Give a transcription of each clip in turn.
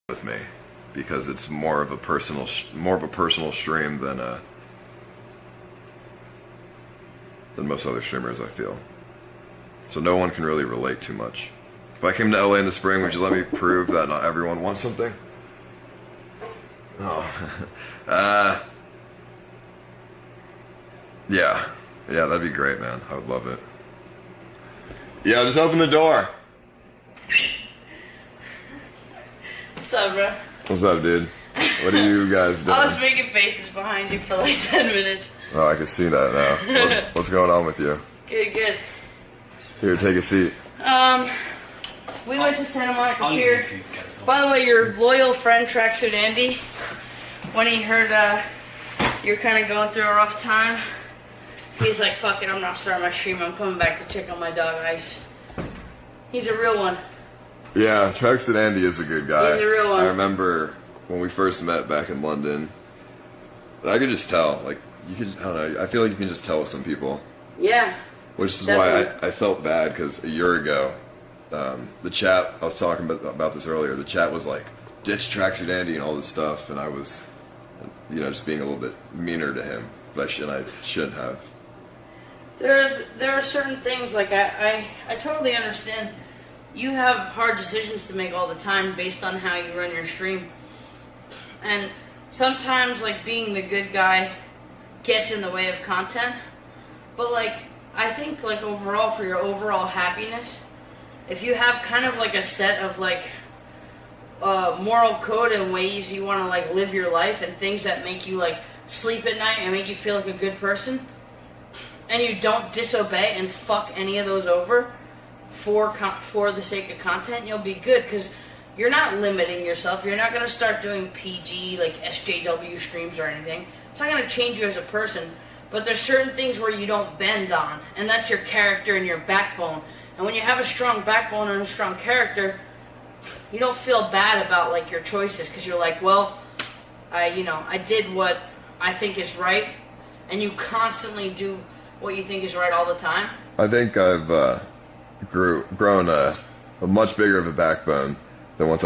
with me because it's more of a personal stream than most other streamers, I feel. So no one can really relate too much. If I came to LA in the spring, would you let me prove that not everyone wants something? Oh. Yeah, that'd be great, man. I would love it. Yeah, just open the door. What's up, bro? What's up, dude? What are you guys doing? I was making faces behind you for like 10 minutes. Oh, I can see that now. What's going on with you? Good. Here, take a seat. We went to Santa Monica Pier. By the way, your loyal friend Tracksuit Andy, when he heard you're kind of going through a rough time, he's like, fuck it, I'm not starting my stream. I'm coming back to check on my dog Ice. He's a real one. Yeah, Tracksuit Andy is a good guy. He's a real one. I remember when we first met back in London, I could just tell, like, you could, I don't know, I feel like you can just tell with some people. Yeah. Which is definitely. why I felt bad, because a year ago, the chat, I was talking about this earlier, the chat was like, ditch Tracksuit Andy and all this stuff, and I was, just being a little bit meaner to him, but I shouldn't have. There are certain things, like, I totally understand. You have hard decisions to make all the time based on how you run your stream. And sometimes, like, being the good guy gets in the way of content. But, like, I think, like, overall, for your overall happiness, if you have kind of, like, a set of, like, moral code and ways you want to, like, live your life and things that make you, like, sleep at night and make you feel like a good person, and you don't disobey and fuck any of those over for the sake of content, you'll be good, because you're not limiting yourself. You're not going to start doing PG, like SJW streams or anything. It's not going to change you as a person, but there's certain things where you don't bend on, and that's your character and your backbone. And when you have a strong backbone and a strong character, you don't feel bad about, like, your choices, because you're like, well, I did what I think is right, and you constantly do what you think is right all the time. I think I've grown a much bigger of a backbone than what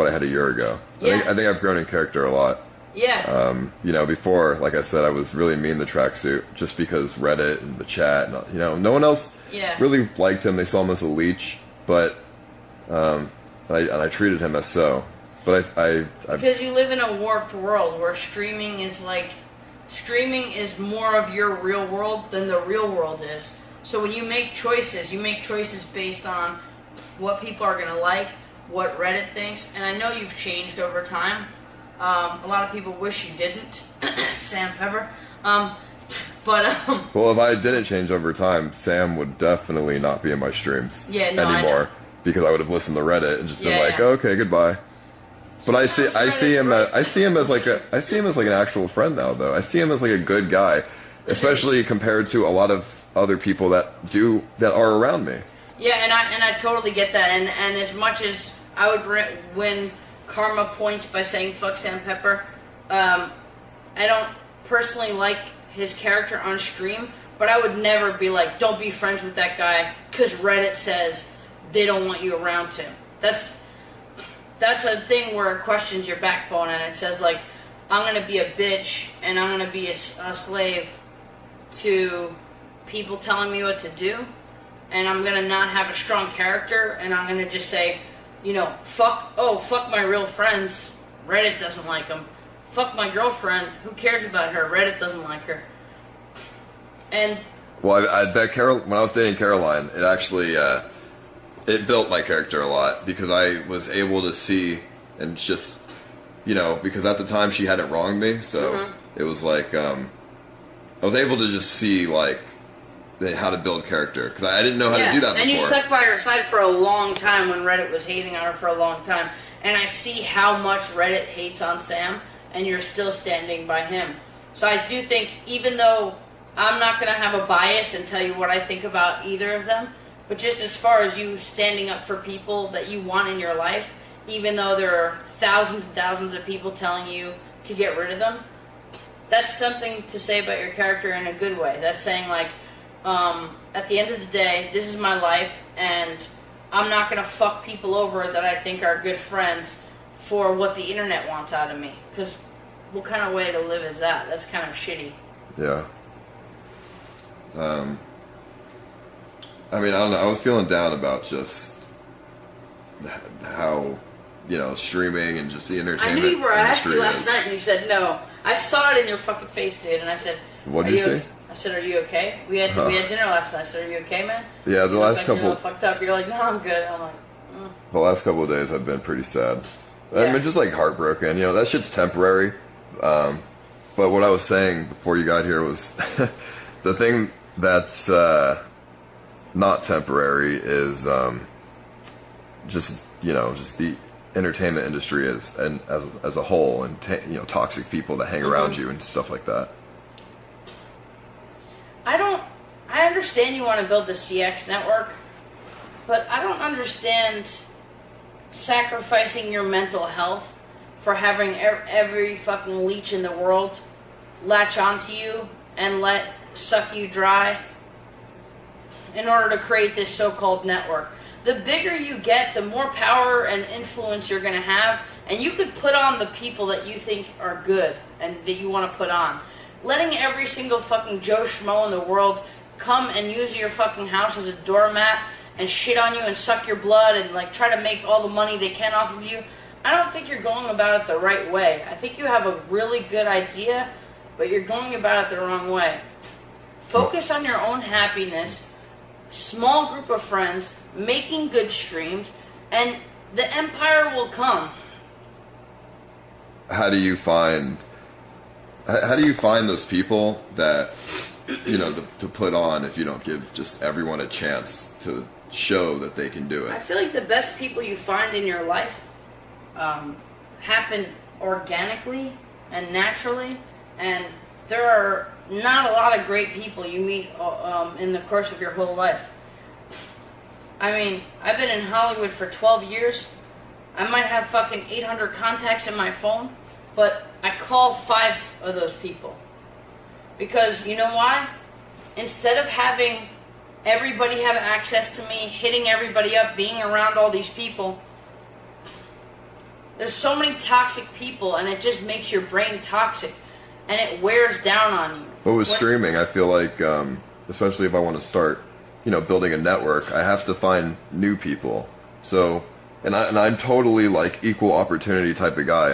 I had a year ago. Yeah. I think I've grown in character a lot. Yeah. Before, like I said, I was really mean to Tracksuit just because Reddit and the chat, and, no one else really liked him. They saw him as a leech, but I treated him as so. But I because you live in a warped world where streaming is more of your real world than the real world is. So when you make choices based on what people are going to like, what Reddit thinks, and I know you've changed over time. A lot of people wish you didn't, Sam Pepper. Well, if I didn't change over time, Sam would definitely not be in my streams anymore, because I would have listened to Reddit and just been like, oh, okay, goodbye. But I see him as like an actual friend now, though. I see him as like a good guy, especially compared to a lot of other people that are around me. Yeah, and I totally get that. And as much as I would win karma points by saying fuck Sam Pepper, I don't personally like his character on stream, but I would never be like, don't be friends with that guy because Reddit says they don't want you around him. That's a thing where it questions your backbone, and it says, like, I'm going to be a bitch and I'm going to be a slave to people telling me what to do, and I'm going to not have a strong character, and I'm going to just say, fuck my real friends, Reddit doesn't like them. Fuck my girlfriend, who cares about her, Reddit doesn't like her. And well, when I was dating Caroline, it actually it built my character a lot, because I was able to see and just, because at the time she hadn't wronged me, so it was like I was able to just see, like, how to build character, because I didn't know how to do that before. And you stuck by her side for a long time when Reddit was hating on her for a long time, and I see how much Reddit hates on Sam, and you're still standing by him. So I do think, even though I'm not going to have a bias and tell you what I think about either of them, but just as far as you standing up for people that you want in your life, even though there are thousands and thousands of people telling you to get rid of them, that's something to say about your character in a good way. That's saying, like, at the end of the day, this is my life, and I'm not going to fuck people over that I think are good friends for what the internet wants out of me. Because what kind of way to live is that? That's kind of shitty. Yeah. I mean, I don't know. I was feeling down about just how, streaming and just the entertainment industry. I knew you were. I asked you last is. night and you said no. I saw it in your fucking face, dude, and I said, what did you say? I said, are you okay? We had dinner last night. I said, are you okay, man? Yeah, the last couple... fucked up. You're like, no, I'm good. I'm like, The last couple of days I've been pretty sad. I've been just, heartbroken. That shit's temporary. But what I was saying before you got here was the thing that's not temporary is just the entertainment industry as a whole, and toxic people that hang around you and stuff like that. I understand you want to build the CX network, but I don't understand sacrificing your mental health for having every fucking leech in the world latch onto you and suck you dry in order to create this so-called network. The bigger you get, the more power and influence you're going to have, and you could put on the people that you think are good and that you want to put on. Letting every single fucking Joe Schmo in the world come and use your fucking house as a doormat and shit on you and suck your blood and try to make all the money they can off of you, I don't think you're going about it the right way. I think you have a really good idea, but you're going about it the wrong way. Focus on your own happiness, small group of friends, making good streams, and the empire will come. How do you find those people that to put on if you don't give just everyone a chance to show that they can do it? I feel like the best people you find in your life happen organically and naturally, and there are not a lot of great people you meet in the course of your whole life. I mean, I've been in Hollywood for 12 years. I might have fucking 800 contacts in my phone, but I call 5 of those people. Because, you know why? Instead of having everybody have access to me, hitting everybody up, being around all these people, there's so many toxic people, and it just makes your brain toxic, and it wears down on you. But with streaming, I feel like, especially if I want to start, building a network, I have to find new people. So, and I'm totally equal opportunity type of guy.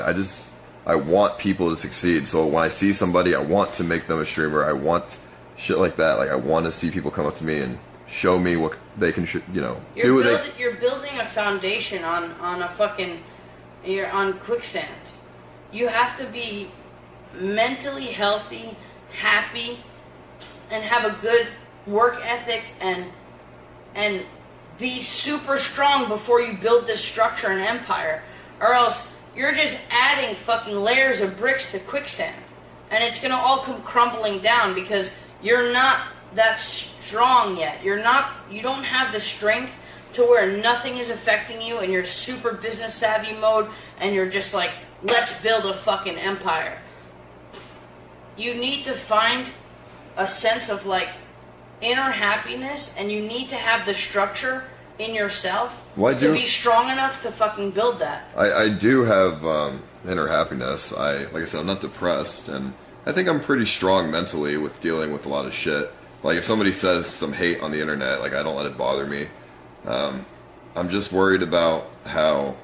I want people to succeed. So when I see somebody, I want to make them a streamer. I want shit like that. I want to see people come up to me and show me what they can, You're building a foundation you're on quicksand. You have to be mentally healthy, happy, and have a good work ethic and be super strong before you build this structure and empire, or else you're just adding fucking layers of bricks to quicksand, and it's gonna all come crumbling down because you're not that strong yet. You don't have the strength to where nothing is affecting you and you're super business savvy mode and you're just let's build a fucking empire. You need to find a sense of inner happiness, and you need to have the structure in yourself to be strong enough to fucking build that. I do have inner happiness. Like I said, I'm not depressed, and I think I'm pretty strong mentally with dealing with a lot of shit. If somebody says some hate on the internet, I don't let it bother me. I'm just worried about how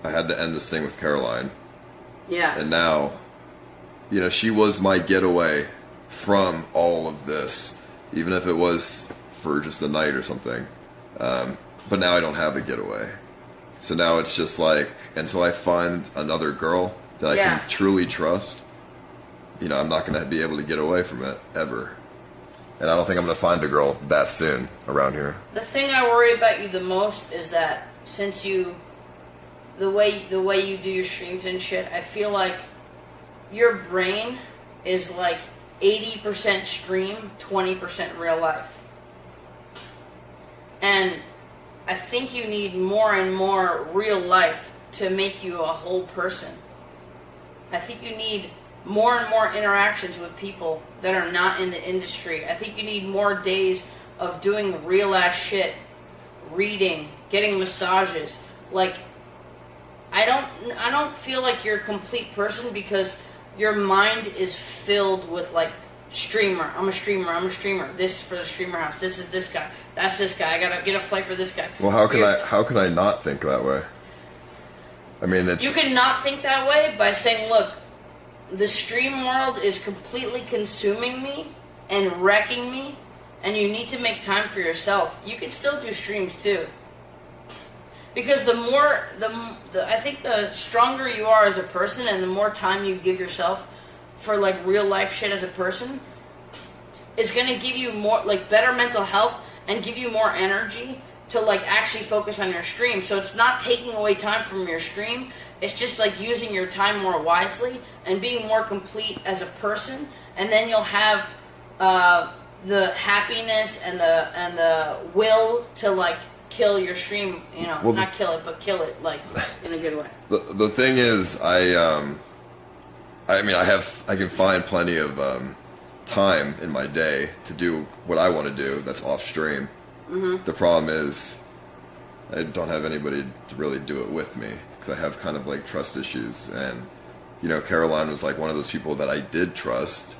I had to end this thing with Caroline. Yeah. And now, she was my getaway from all of this, even if it was for just a night or something. But now I don't have a getaway. So now it's just until I find another girl that I can truly trust, I'm not going to be able to get away from it, ever. And I don't think I'm going to find a girl that soon around here. The thing I worry about you the most is that since the way you do your streams and shit, I feel like your brain is 80% stream, 20% real life. And I think you need more and more real life to make you a whole person. I think you need more and more interactions with people that are not in the industry. I think you need more days of doing real ass shit, reading, getting massages. I don't feel like you're a complete person because your mind is filled with like streamer. I'm a streamer. This for the streamer house. This is this guy. That's this guy. I gotta get a flight for this guy. Well, how can I not think that way? I mean, you can not think that way by saying, look, the stream world is completely consuming me and wrecking me, and you need to make time for yourself. You can still do streams too. Because I think the stronger you are as a person and the more time you give yourself for like real life shit as a person, is going to give you more, like better mental health and give you more energy to like actually focus on your stream. So it's not taking away time from your stream. It's just like using your time more wisely and being more complete as a person. And then you'll have the happiness and the will to like kill your stream, you know, well, not kill it, but kill it, like, in a good way. The thing is, I mean, I can find plenty of time in my day to do what I want to do that's off stream. Mm-hmm. The problem is, I don't have anybody to really do it with me, because I have kind of, like, trust issues, and, you know, Caroline was, like, one of those people that I did trust,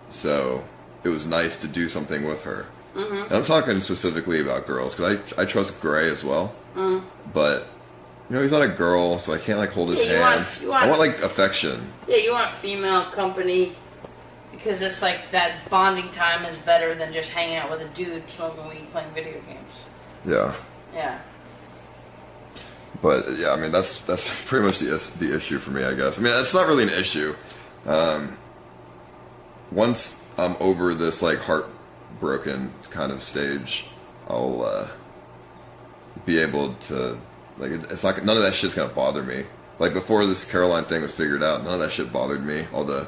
so it was nice to do something with her. Mm-hmm. And I'm talking specifically about girls, because I trust Gray as well. Mm. But, you know, he's not a girl, so I can't, like, hold his hand. I want, like, affection. Yeah, you want female company, because it's like that bonding time is better than just hanging out with a dude smoking weed playing video games. Yeah. Yeah. But, yeah, I mean, that's pretty much the issue for me, I guess. I mean, it's not really an issue. Once I'm over this, like, heartbroken kind of stage, I'll be able to, like, it's not, none of that shit's gonna bother me. Like, before this Caroline thing was figured out, none of that shit bothered me. All the,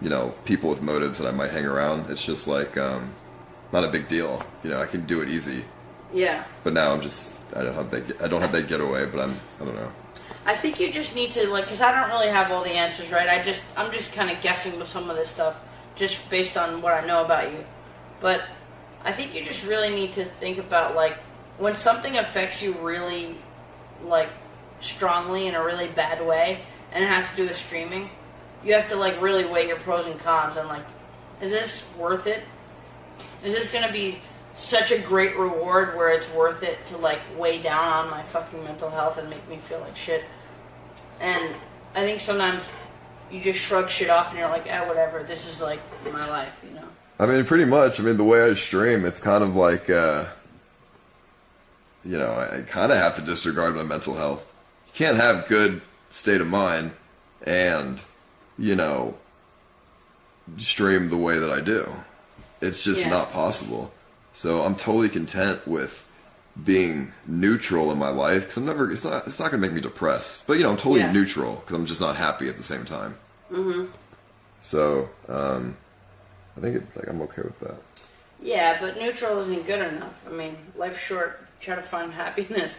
you know, people with motives that I might hang around, it's just like, not a big deal. You know, I can do it easy. Yeah. But now I'm just, I don't have that getaway, but I don't know. I think you just need to, like, because I don't really have all the answers, right? I'm just kind of guessing with some of this stuff, just based on what I know about you. But I think you just really need to think about, like, when something affects you really, like, strongly in a really bad way, and it has to do with streaming, you have to, like, really weigh your pros and cons, and, like, is this worth it? Is this going to be such a great reward where it's worth it to, like, weigh down on my fucking mental health and make me feel like shit? And I think sometimes you just shrug shit off and you're like, whatever, this is, like, my life, you know? I mean, pretty much. I mean, the way I stream, it's kind of like, you know, I kind of have to disregard my mental health. You can't have good state of mind and, you know, stream the way that I do. It's just not possible. So I'm totally content with being neutral in my life, because it's not going to make me depressed. But, you know, I'm totally neutral, because I'm just not happy at the same time. Mm-hmm. So, I think I'm okay with that. Yeah, but neutral isn't good enough. I mean, life's short. Try to find happiness.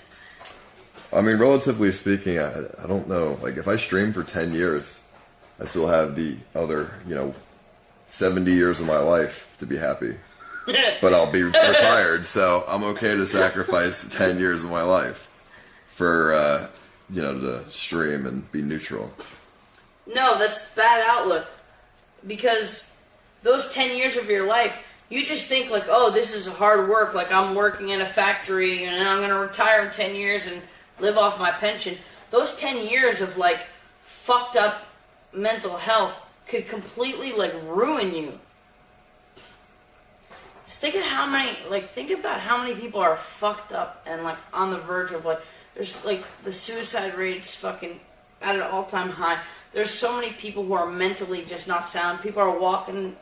I mean, relatively speaking, I don't know. Like, if I stream for 10 years, I still have the other, you know, 70 years of my life to be happy. But I'll be retired, so I'm okay to sacrifice 10 years of my life for, you know, to stream and be neutral. No, that's bad outlook. Because those 10 years of your life, you just think like, oh, this is hard work. Like, I'm working in a factory and I'm going to retire in 10 years and live off my pension. Those 10 years of, like, fucked up mental health could completely, like, ruin you. Think about how many people are fucked up and, like, on the verge of, like, there's, like, the suicide rate is fucking at an all-time high. There's so many people who are mentally just not sound. People are walking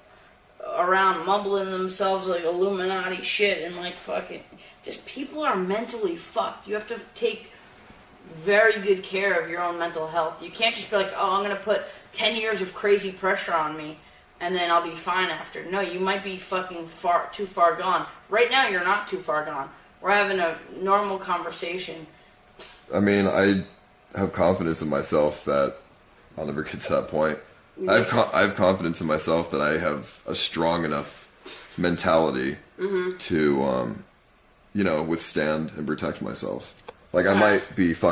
around mumbling themselves like Illuminati shit and, like, fucking, just people are mentally fucked. You have to take very good care of your own mental health. You can't just be like, oh, I'm going to put 10 years of crazy pressure on me and then I'll be fine after. No, you might be fucking too far gone. Right now, you're not too far gone. We're having a normal conversation. I mean, I have confidence in myself that I'll never get to that point. I have confidence in myself that I have a strong enough mentality to, you know, withstand and protect myself. Like, I might be fucking